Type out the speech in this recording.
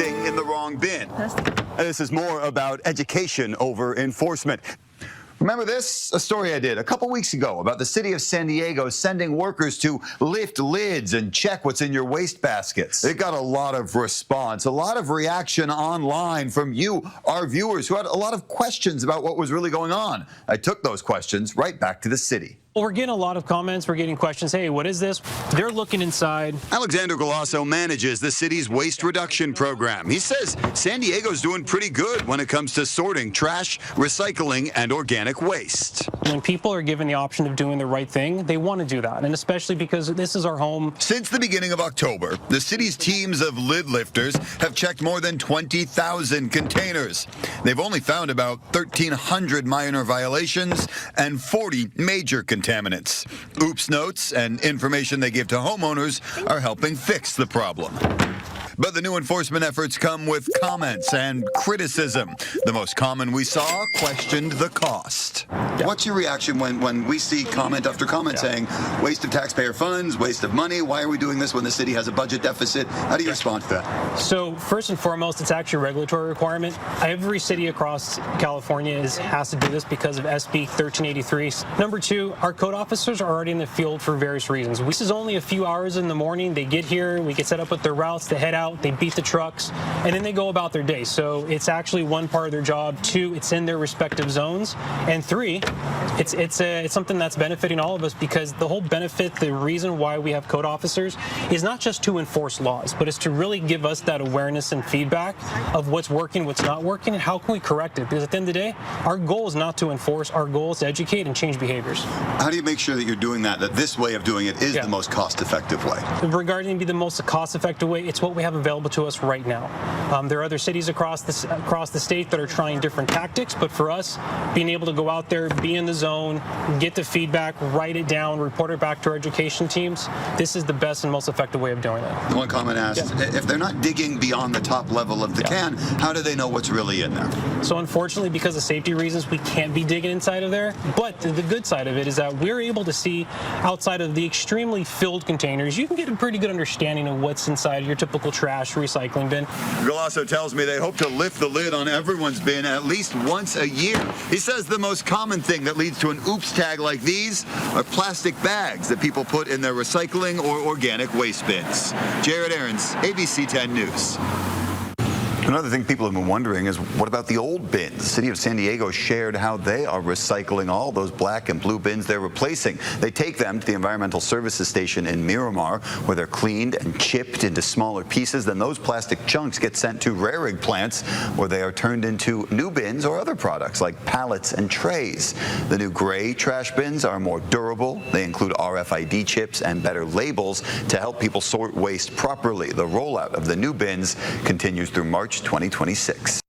everything in the wrong bin. This is more about education over enforcement. Remember this? A story I did a couple weeks ago about the city of San Diego sending workers to lift lids and check what's in your waste baskets. It got a lot of response, a lot of reaction online from you, our viewers, who had a lot of questions about what was really going on. I took those questions right back to the city. Well, we're getting a lot of comments. We're getting questions. Hey, what is this? They're looking inside. Alexander Galasso manages the city's waste reduction program. He says San Diego's doing pretty good when it comes to sorting trash, recycling, and organic waste. When people are given the option of doing the right thing, they want to do that, and especially because this is our home. Since the beginning of October, the city's teams of lid lifters have checked more than 20,000 containers. They've only found about 1,300 minor violations and 40 major contaminants. Oops notes and information they give to homeowners are helping fix the problem. But the new enforcement efforts come with comments and criticism. The most common we saw questioned the cost. What's your reaction when we see comment after comment saying waste of taxpayer funds, waste of money, why are we doing this when the city has a budget deficit? How do you respond to that? So first and foremost, it's actually a regulatory requirement. Every city across California has to do this because of SB 1383. Number two, our code officers are already in the field for various reasons. This is only a few hours in the morning. They get here, we get set up with their routes, they head out, they beat the trucks, and then they go about their day. So it's actually one part of their job. Two, it's in their respective zones. And three, it's something that's benefiting all of us, because the whole benefit, the reason why we have code officers is not just to enforce laws, but it's to really give us that awareness and feedback of what's working, what's not working, and how can we correct it. Because at the end of the day, our goal is not to enforce, our goal is to educate and change behaviors. How do you make sure that you're doing that this way of doing it is the most cost-effective way? Regarding the most cost-effective way, it's what we have available to us right now. There are other cities across the state that are trying different tactics, but for us, being able to go out there, be in the zone, get the feedback, write it down, report it back to our education teams, this is the best and most effective way of doing it. One comment asked, if they're not digging beyond the top level of the can, how do they know what's really in there? So unfortunately, because of safety reasons, we can't be digging inside of there, but the good side of it is that we're able to see outside of the extremely filled containers. You can get a pretty good understanding of what's inside your typical trash recycling bin. Galasso tells me they hope to lift the lid on everyone's bin at least once a year. He says the most common thing that leads to an oops tag like these are plastic bags that people put in their recycling or organic waste bins. Jared Aarons, ABC 10 News. Another thing people have been wondering is, what about the old bins? The city of San Diego shared how they are recycling all those black and blue bins they're replacing. They take them to the Environmental Services Station in Miramar, where they're cleaned and chipped into smaller pieces. Then those plastic chunks get sent to RARIG plants, where they are turned into new bins or other products like pallets and trays. The new gray trash bins are more durable. They include RFID chips and better labels to help people sort waste properly. The rollout of the new bins continues through March 2026.